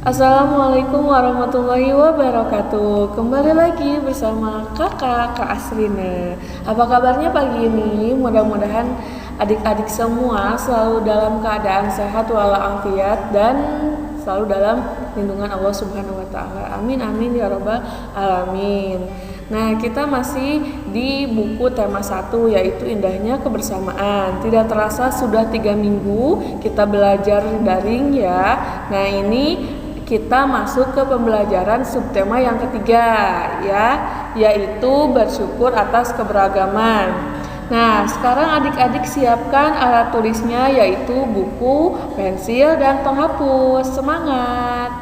Assalamualaikum warahmatullahi wabarakatuh. Kembali lagi bersama Kak Asrina. Apa kabarnya pagi ini? Mudah-mudahan adik-adik semua selalu dalam keadaan sehat walafiat dan selalu dalam lindungan Allah Subhanahu wa taala. Amin amin ya rabbal alamin. Nah, kita masih di buku tema 1 yaitu indahnya kebersamaan. Tidak terasa sudah 3 minggu kita belajar daring ya. Nah, ini kita masuk ke pembelajaran subtema yang ketiga ya, yaitu bersyukur atas keberagaman. Nah, sekarang adik-adik siapkan alat tulisnya yaitu buku, pensil, dan penghapus. Semangat!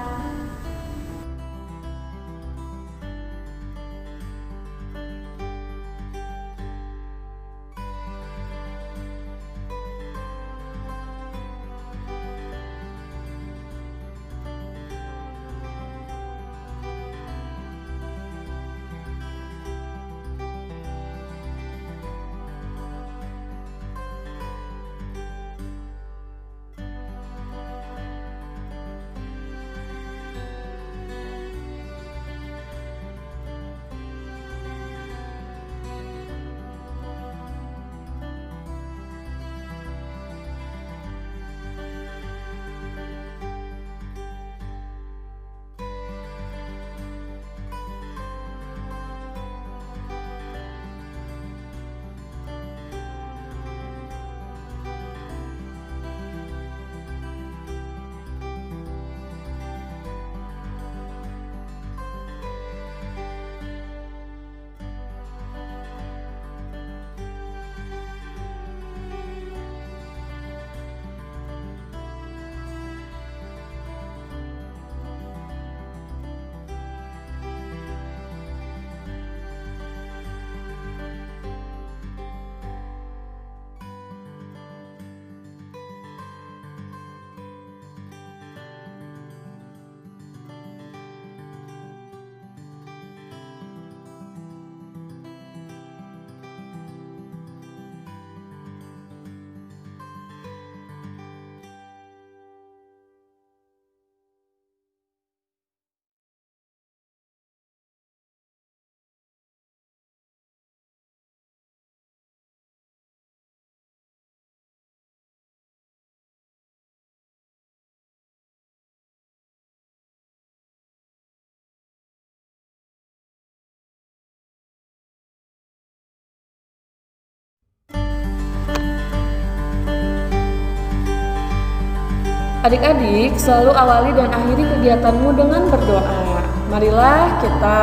Adik-adik, selalu awali dan akhiri kegiatanmu dengan berdoa. Marilah kita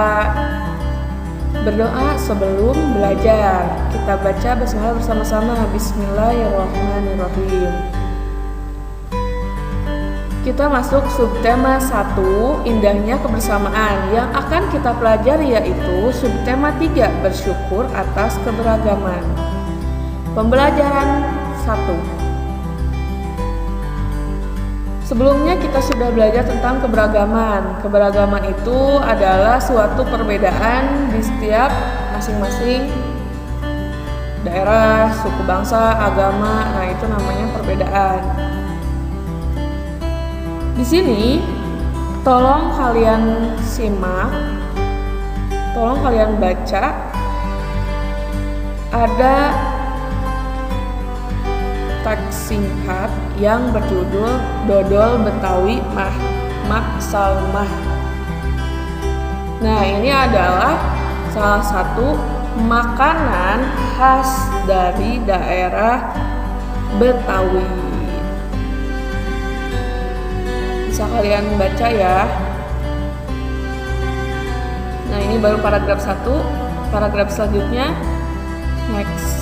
berdoa sebelum belajar. Kita baca basmalah bersama-sama. Bismillahirrahmanirrahim. Kita masuk subtema 1, indahnya kebersamaan. Yang akan kita pelajari yaitu subtema 3, bersyukur atas keberagaman. Pembelajaran 1. Sebelumnya kita sudah belajar tentang keberagaman. Keberagaman itu adalah suatu perbedaan di setiap masing-masing daerah, suku bangsa, agama. Nah, itu namanya perbedaan. Di sini tolong kalian simak, tolong kalian baca. Ada teks singkat yang berjudul Dodol Betawi Mak Salmah. Nah, ini adalah salah satu makanan khas dari daerah Betawi. Bisa kalian baca ya. Nah, ini baru paragraf 1. Paragraf selanjutnya next.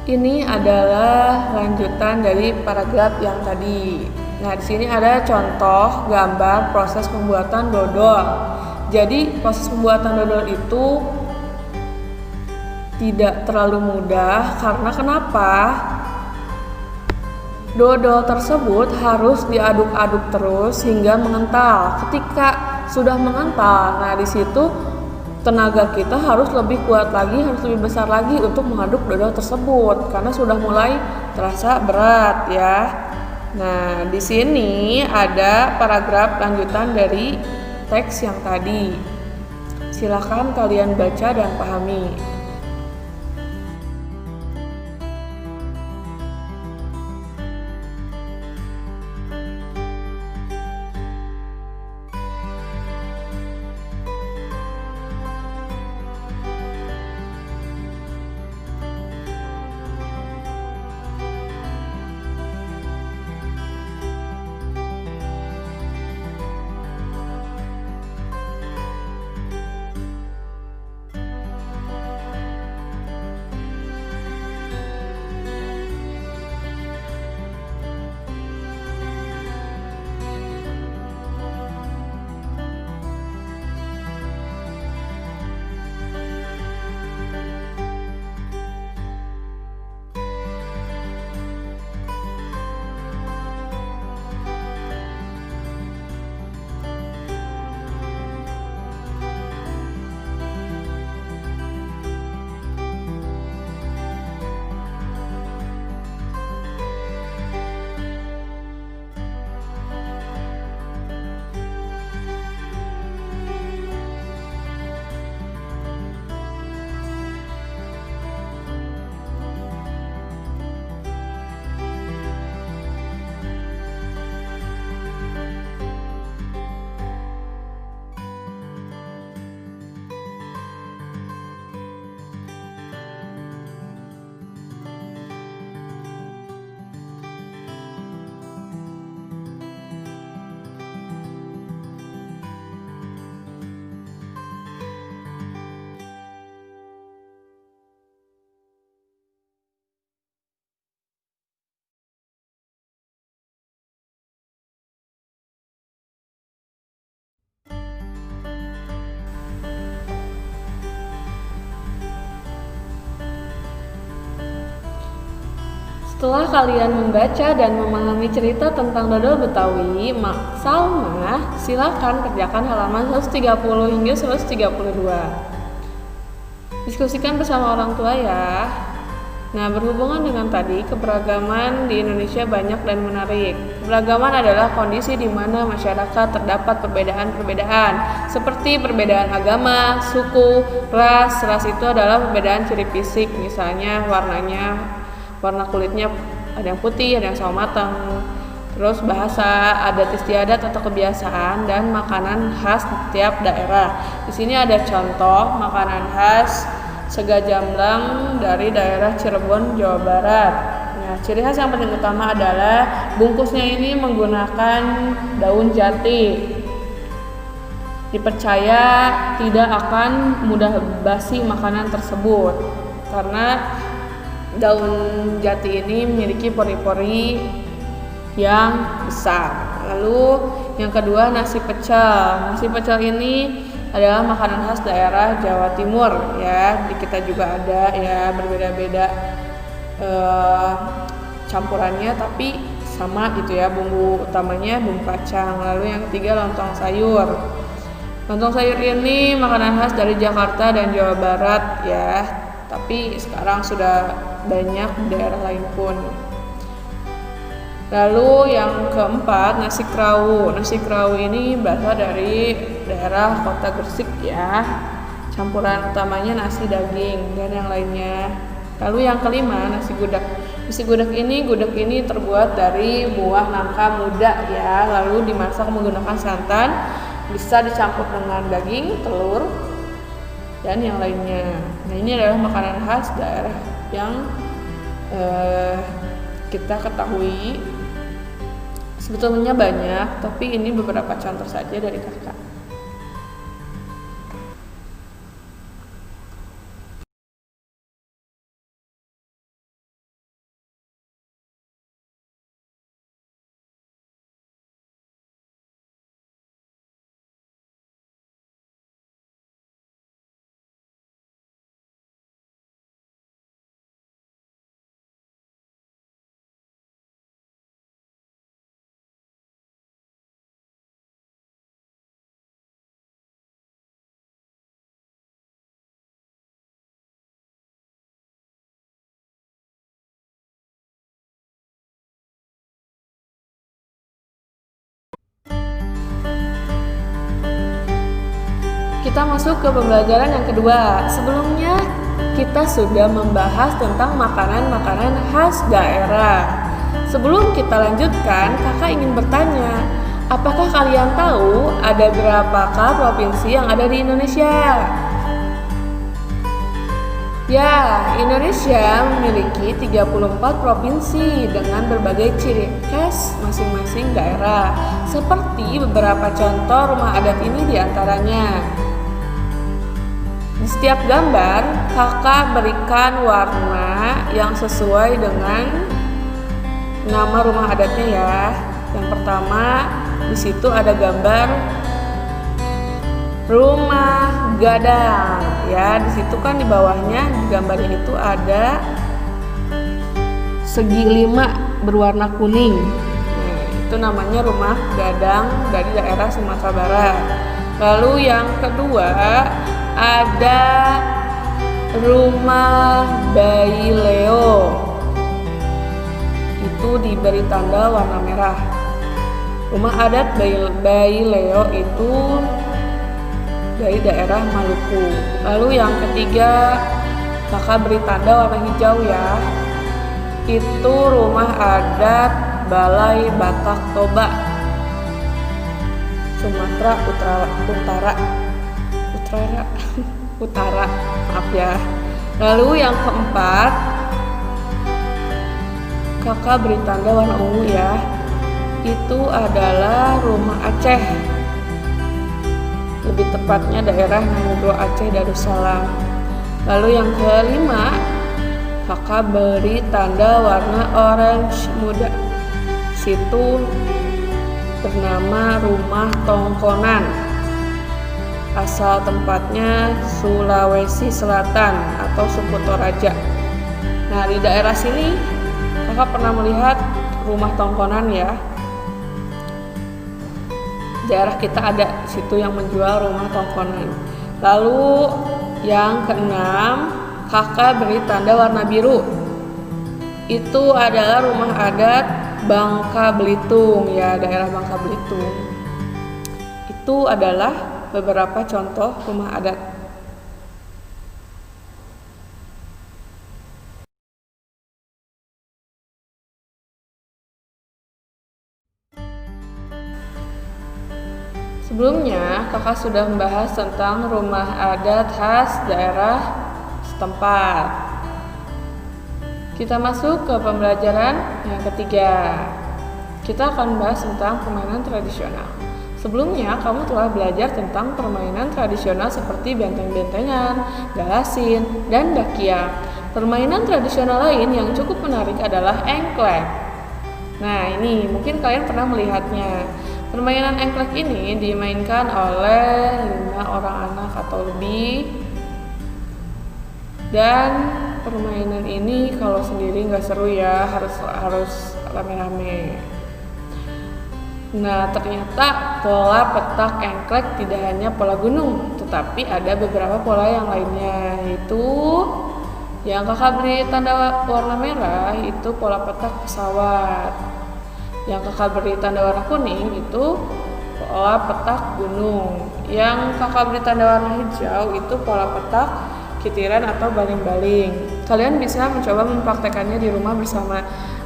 Ini adalah lanjutan dari paragraf yang tadi. Nah, di sini ada contoh gambar proses pembuatan dodol. Jadi, proses pembuatan dodol itu tidak terlalu mudah karena kenapa? Dodol tersebut harus diaduk-aduk terus hingga mengental. Ketika sudah mengental, nah di situ tenaga kita harus lebih kuat lagi, harus lebih besar lagi untuk mengaduk dodol tersebut karena sudah mulai terasa berat ya. Nah, di sini ada paragraf lanjutan dari teks yang tadi. Silakan kalian baca dan pahami. Setelah kalian membaca dan memahami cerita tentang dodol Betawi, Salma, silakan kerjakan halaman 130 hingga 132. Diskusikan bersama orang tua ya. Nah, berhubungan dengan tadi, keberagaman di Indonesia banyak dan menarik. Keberagaman adalah kondisi di mana masyarakat terdapat perbedaan-perbedaan, seperti perbedaan agama, suku, ras. Ras itu adalah perbedaan ciri fisik, misalnya warna kulitnya ada yang putih, ada yang sawo matang. Terus bahasa, adat istiadat atau kebiasaan, dan makanan khas di tiap daerah. Di sini ada contoh makanan khas sega jamblang dari daerah Cirebon, Jawa Barat. Nah, ciri khas yang paling utama adalah bungkusnya ini menggunakan daun jati. Dipercaya tidak akan mudah basi makanan tersebut karena daun jati ini memiliki pori-pori yang besar. Lalu yang kedua, nasi pecel. Nasi pecel ini adalah makanan khas daerah Jawa Timur ya. Di kita juga ada ya, berbeda-beda campurannya tapi sama gitu ya, bumbu utamanya bumbu kacang. Lalu yang ketiga, lontong sayur. Lontong sayur ini makanan khas dari Jakarta dan Jawa Barat ya, tapi sekarang sudah banyak di daerah lain pun. Lalu yang keempat, nasi krawu. Nasi krawu ini berasal dari daerah kota Gresik ya. Campuran utamanya nasi, daging, dan yang lainnya. Lalu yang kelima, nasi gudeg. Nasi gudeg ini terbuat dari buah nangka muda ya, lalu dimasak menggunakan santan, bisa dicampur dengan daging, telur, dan yang lainnya. Nah, ini adalah makanan khas daerah yang kita ketahui. Sebetulnya banyak, tapi ini beberapa contoh saja dari kakak. Kita masuk ke pembelajaran yang kedua. Sebelumnya kita sudah membahas tentang makanan-makanan khas daerah. Sebelum kita lanjutkan, kakak ingin bertanya, apakah kalian tahu ada berapakah provinsi yang ada di Indonesia? Ya, Indonesia memiliki 34 provinsi dengan berbagai ciri khas masing-masing daerah. Seperti beberapa contoh rumah adat ini diantaranya. Di setiap gambar, kakak berikan warna yang sesuai dengan nama rumah adatnya ya. Yang pertama, di situ ada gambar rumah gadang ya. Di situ kan di bawahnya di gambarnya itu ada segi 5 berwarna kuning. Nah, itu namanya rumah gadang dari daerah Sumatera Barat. Lalu yang kedua ada rumah bayi Leo. Itu diberi tanda warna merah. Rumah adat bayi Leo itu dari daerah Maluku. Lalu yang ketiga, kakak beri tanda warna hijau ya. Itu rumah adat Balai Batak Toba, Sumatera Utara, maaf ya. Lalu yang keempat, kakak beri tanda warna ungu ya. Itu adalah rumah Aceh, lebih tepatnya daerah Ngagro Aceh Darussalam. Lalu yang kelima, kakak beri tanda warna orange muda. Situ bernama rumah Tongkonan. Asal tempatnya Sulawesi Selatan atau suku Toraja. Nah, di daerah sini kakak pernah melihat rumah Tongkonan ya. Daerah kita ada situ yang menjual rumah Tongkonan. Lalu yang keenam, kakak beri tanda warna biru. Itu adalah rumah adat Bangka Belitung ya, daerah Bangka Belitung. Itu adalah beberapa contoh rumah adat. Sebelumnya, kakak sudah membahas tentang rumah adat khas daerah setempat. Kita masuk ke pembelajaran yang ketiga. Kita akan membahas tentang permainan tradisional. Sebelumnya, kamu telah belajar tentang permainan tradisional seperti benteng-bentengan, galasin, dan dakiak. Permainan tradisional lain yang cukup menarik adalah engklek. Nah, ini mungkin kalian pernah melihatnya. Permainan engklek ini dimainkan oleh 5 orang anak atau lebih. Dan permainan ini kalau sendiri nggak seru ya, harus rame-rame. Nah, ternyata pola petak engklek tidak hanya pola gunung, tetapi ada beberapa pola yang lainnya, yaitu yang kakak beri tanda warna merah itu pola petak pesawat. Yang kakak beri tanda warna kuning itu pola petak gunung. Yang kakak beri tanda warna hijau itu pola petak kitiran atau baling-baling. Kalian bisa mencoba mempraktekannya di rumah bersama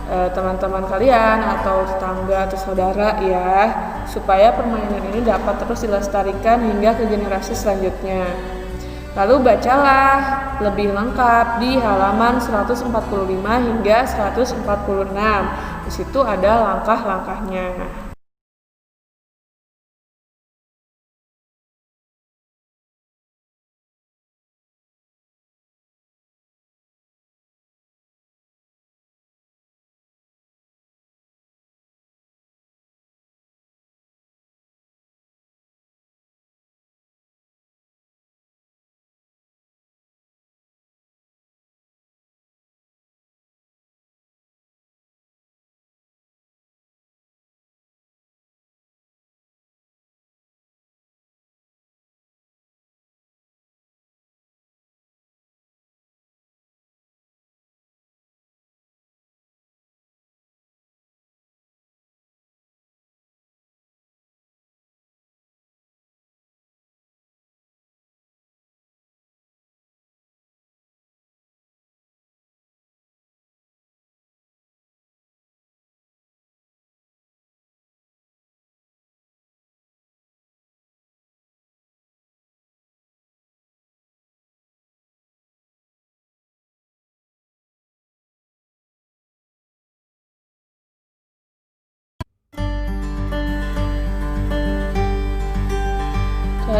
teman-teman kalian atau tetangga atau saudara ya, supaya permainan ini dapat terus dilestarikan hingga ke generasi selanjutnya. Lalu bacalah lebih lengkap di halaman 145 hingga 146. Di situ ada langkah-langkahnya.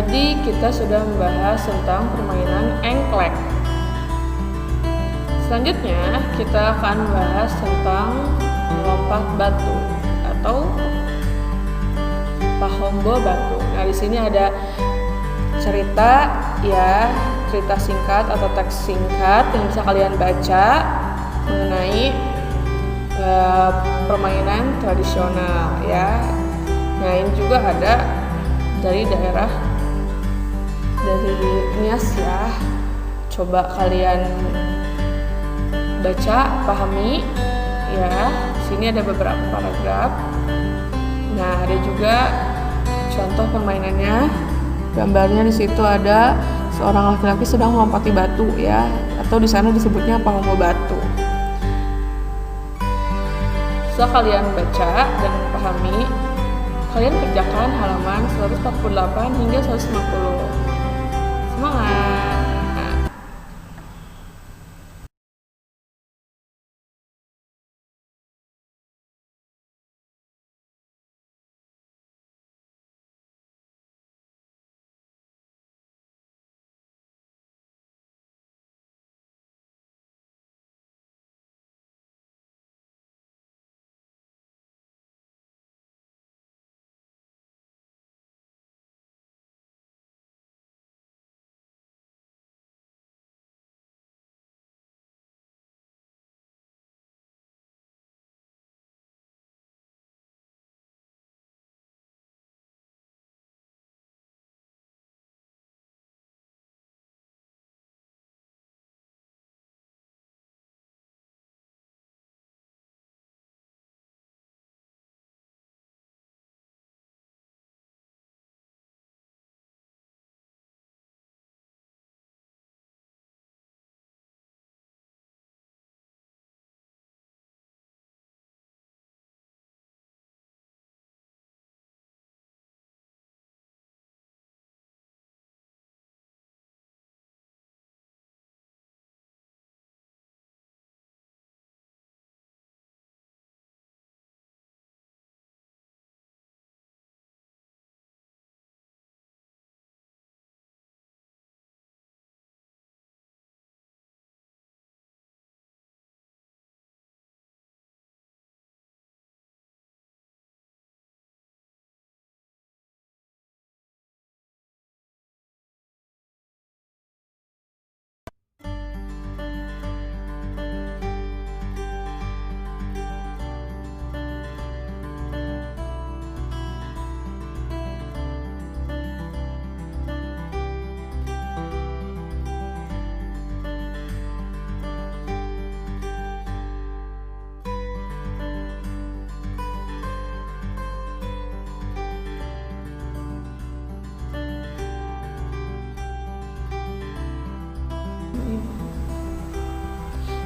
Tadi kita sudah membahas tentang permainan engklek. Selanjutnya kita akan membahas tentang melompat batu atau pahombo batu. Nah, di sini ada cerita singkat atau teks singkat yang bisa kalian baca mengenai permainan tradisional ya. Nah, ini juga ada dari daerah dari Nias ya. Coba kalian baca, pahami ya. Di sini ada beberapa paragraf. Nah, ada juga contoh permainannya. Gambarnya di situ ada seorang laki-laki sedang melompati batu ya, atau di sana disebutnya pahombo batu. Setelah kalian baca dan pahami, kalian kerjakan halaman 148 hingga 150. Semangat!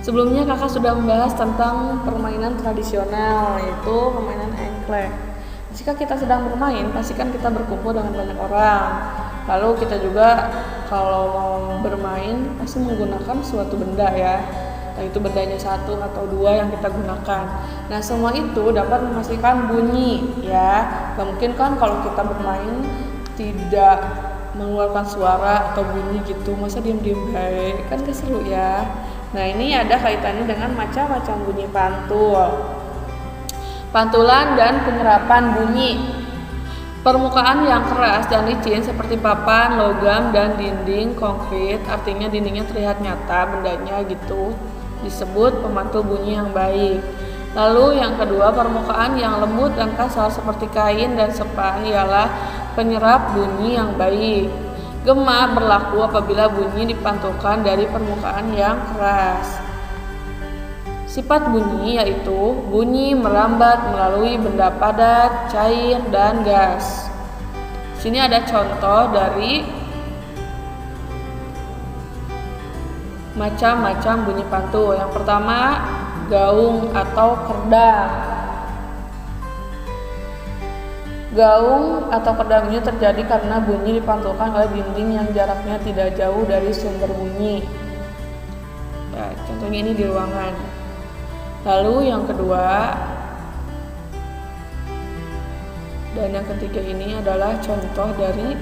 Sebelumnya kakak sudah membahas tentang permainan tradisional, yaitu permainan engklek. Jika kita sedang bermain, pastikan kita berkumpul dengan banyak orang. Lalu kita juga kalau mau bermain pasti menggunakan suatu benda ya. Entah itu bendanya satu atau dua yang kita gunakan. Nah, semua itu dapat memastikan bunyi ya. Gak mungkin kan kalau kita bermain tidak mengeluarkan suara atau bunyi gitu, masa diam-diam baik, kan gak seru ya. Nah, ini ada kaitannya dengan macam-macam bunyi pantul, pantulan dan penyerapan bunyi. Permukaan yang keras dan licin seperti papan, logam, dan dinding konkret, artinya dindingnya terlihat nyata bendanya gitu, disebut pemantul bunyi yang baik. Lalu yang kedua, permukaan yang lembut dan kasar seperti kain dan sepan ialah penyerap bunyi yang baik. Gema berlaku apabila bunyi dipantulkan dari permukaan yang keras. Sifat bunyi yaitu bunyi merambat melalui benda padat, cair, dan gas. Sini ada contoh dari macam-macam bunyi pantul. Yang pertama, gaung atau kerdang. Gaung atau kerdang ini terjadi karena bunyi dipantulkan oleh dinding yang jaraknya tidak jauh dari sumber bunyi. Ya, contohnya ini di ruangan. Lalu yang kedua dan yang ketiga ini adalah contoh dari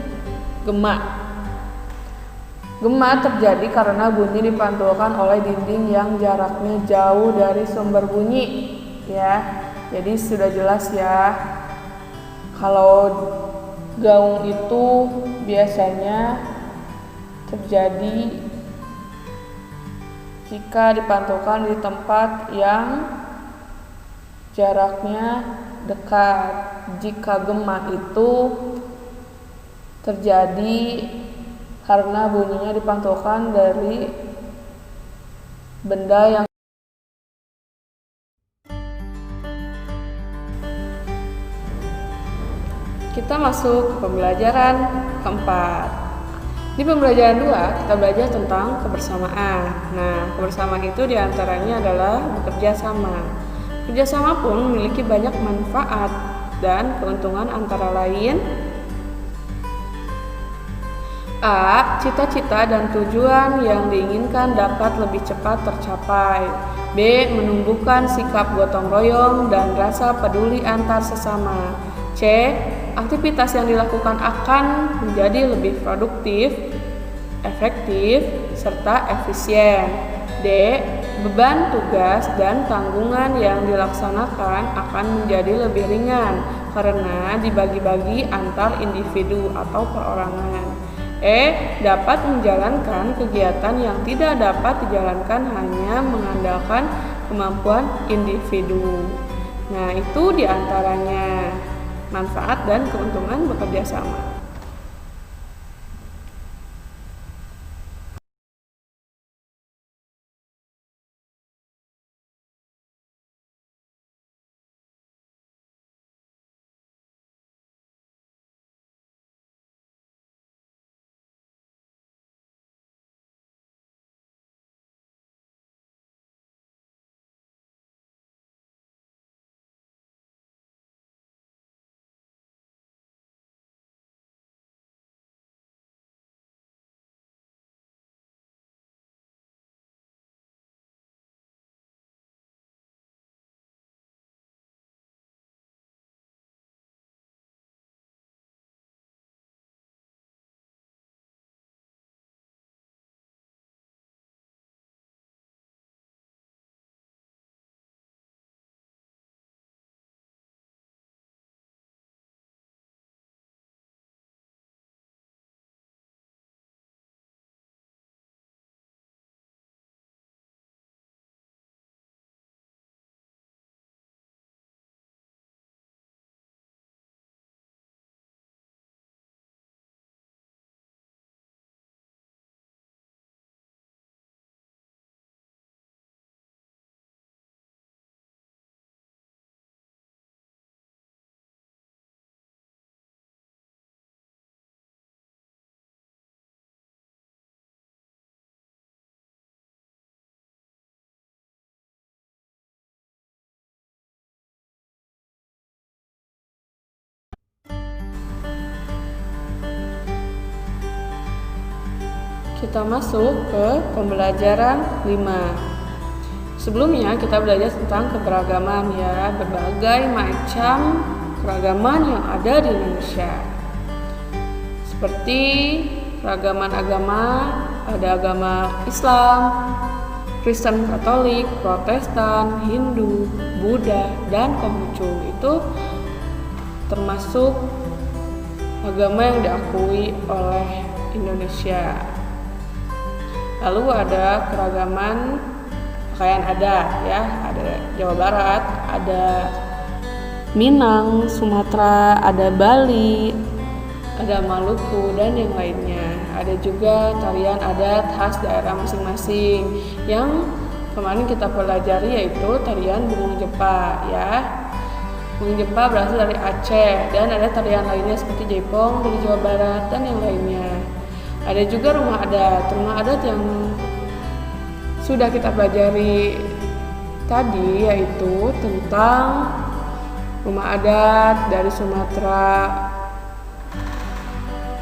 Gema. Gema terjadi karena bunyi dipantulkan oleh dinding yang jaraknya jauh dari sumber bunyi, ya. Jadi sudah jelas ya. Kalau gaung itu biasanya terjadi jika dipantulkan di tempat yang jaraknya dekat. Jika gema itu terjadi karena bunyinya dipantulkan dari benda yang kita masuk ke pembelajaran keempat. Di pembelajaran 2 kita belajar tentang kebersamaan. Nah, kebersamaan itu diantaranya adalah bekerja sama. Bekerja sama pun memiliki banyak manfaat dan keuntungan, antara lain A. Cita-cita dan tujuan yang diinginkan dapat lebih cepat tercapai. B. Menumbuhkan sikap gotong royong dan rasa peduli antar sesama. C. Aktivitas yang dilakukan akan menjadi lebih produktif, efektif, serta efisien. D. Beban tugas dan tanggungan yang dilaksanakan akan menjadi lebih ringan karena dibagi-bagi antar individu atau perorangan. E. Dapat menjalankan kegiatan yang tidak dapat dijalankan hanya mengandalkan kemampuan individu. Nah, itu diantaranya manfaat dan keuntungan bekerja sama. Kita masuk ke pembelajaran 5. Sebelumnya kita belajar tentang keberagaman ya, berbagai macam keragaman yang ada di Indonesia. Seperti keragaman agama, ada agama Islam, Kristen, Katolik, Protestan, Hindu, Buddha, dan Konghucu. Itu termasuk agama yang diakui oleh Indonesia. Lalu ada keragaman pakaian adat ya, ada Jawa Barat, ada Minang, Sumatera, ada Bali, ada Maluku, dan yang lainnya. Ada juga tarian adat khas daerah masing-masing yang kemarin kita pelajari, yaitu tarian Bungung Jepa ya. Bungung Jepa berasal dari Aceh, dan ada tarian lainnya seperti Jaipong dari Jawa Barat dan yang lainnya. Ada juga rumah adat yang sudah kita pelajari tadi, yaitu tentang rumah adat dari Sumatera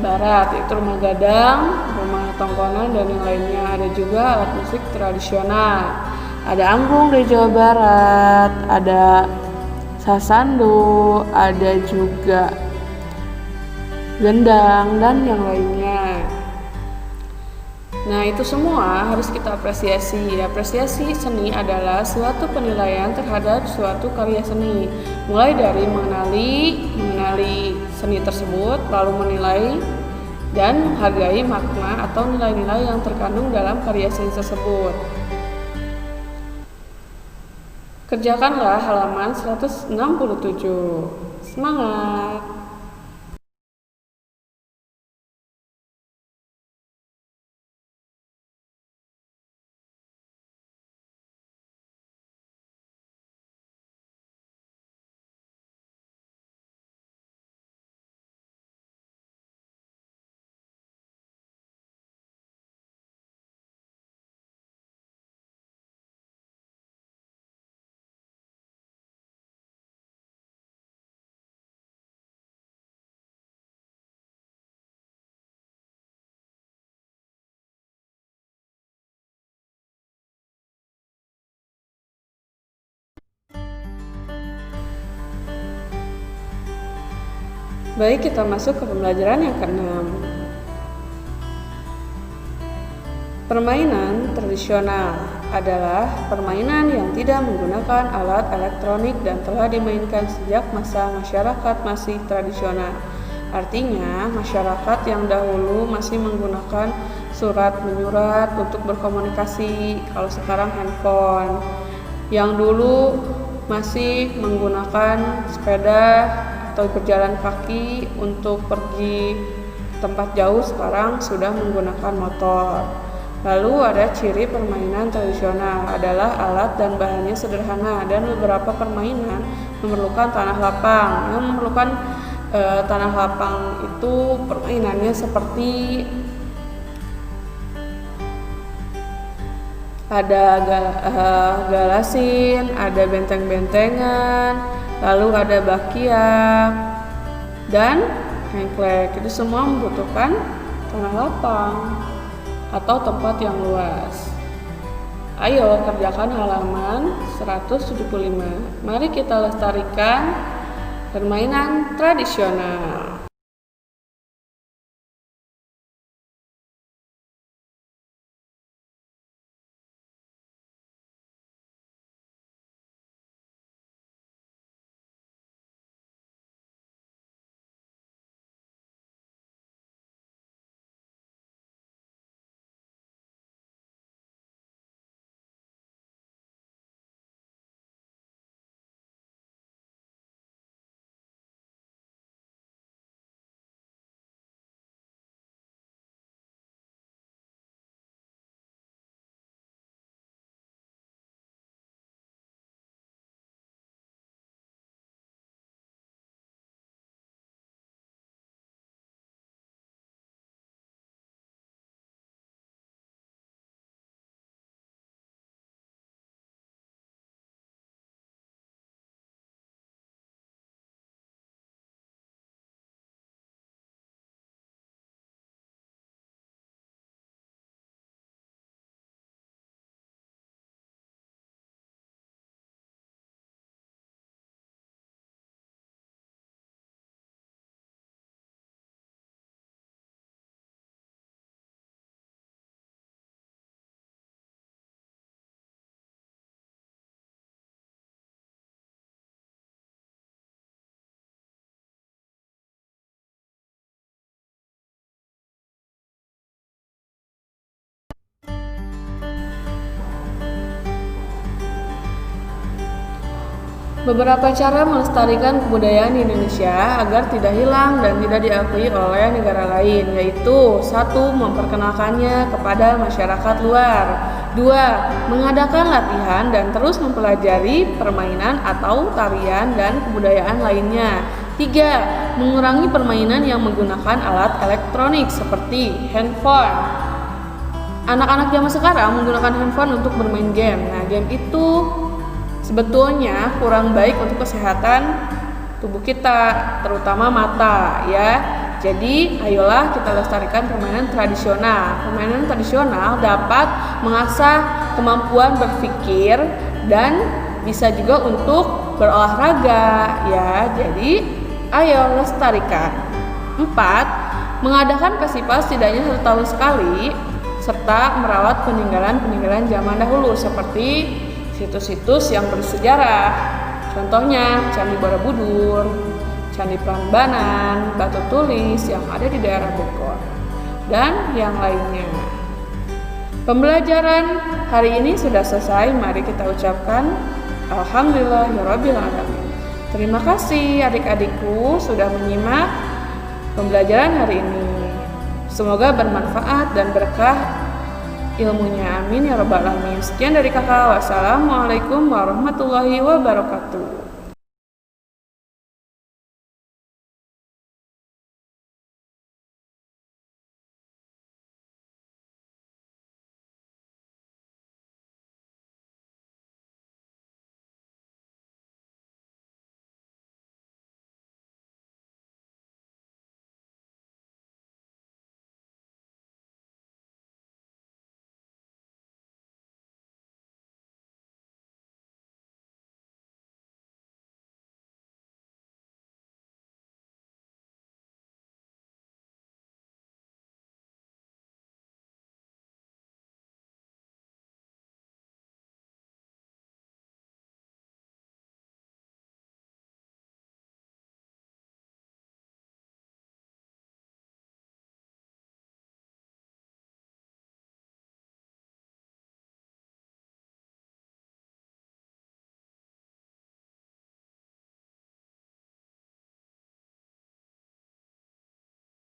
Barat, yaitu rumah gadang, rumah tongkonan, dan yang lainnya. Ada juga alat musik tradisional, ada angklung dari Jawa Barat, ada sasando, ada juga gendang, dan yang lainnya. Nah, itu semua harus kita apresiasi. Apresiasi seni adalah suatu penilaian terhadap suatu karya seni, mulai dari mengenali seni tersebut, lalu menilai dan menghargai makna atau nilai-nilai yang terkandung dalam karya seni tersebut. Kerjakanlah halaman 167. Semangat! Baik, kita masuk ke pembelajaran yang ke-6. Permainan tradisional adalah permainan yang tidak menggunakan alat elektronik dan telah dimainkan sejak masa masyarakat masih tradisional. Artinya, masyarakat yang dahulu masih menggunakan surat menyurat untuk berkomunikasi, kalau sekarang handphone. Yang dulu masih menggunakan sepeda atau berjalan kaki untuk pergi tempat jauh, sekarang sudah menggunakan motor. Lalu ada ciri permainan tradisional adalah alat dan bahannya sederhana, dan beberapa permainan memerlukan tanah lapang. Yang memerlukan tanah lapang itu permainannya seperti ada galasin, ada benteng-bentengan, lalu ada bakyak dan hengklek. Itu semua membutuhkan tanah lapang atau tempat yang luas. Ayo kerjakan halaman 175. Mari kita lestarikan permainan tradisional. Beberapa cara melestarikan kebudayaan di Indonesia agar tidak hilang dan tidak diakui oleh negara lain, yaitu 1. Memperkenalkannya kepada masyarakat luar. 2. Mengadakan latihan dan terus mempelajari permainan atau tarian dan kebudayaan lainnya. 3. Mengurangi permainan yang menggunakan alat elektronik seperti handphone. Anak-anak zaman sekarang menggunakan handphone untuk bermain game. Nah, game itu sebetulnya kurang baik untuk kesehatan tubuh kita, terutama mata ya. Jadi ayolah kita lestarikan permainan tradisional. Permainan tradisional dapat mengasah kemampuan berpikir dan bisa juga untuk berolahraga ya. Jadi ayo lestarikan. 4. Mengadakan festival setidaknya 1 tahun sekali serta merawat peninggalan-peninggalan zaman dahulu seperti situs-situs yang bersejarah. Contohnya Candi Borobudur, Candi Prambanan, Batu Tulis yang ada di daerah Bogor, dan yang lainnya. Pembelajaran hari ini sudah selesai. Mari kita ucapkan Alhamdulillahirabbil alamin. Terima kasih adik-adikku sudah menyimak pembelajaran hari ini. Semoga bermanfaat dan berkah ilmunya, amin ya rabbal alamin. Sekian dari kakak, wassalamualaikum warahmatullahi wabarakatuh.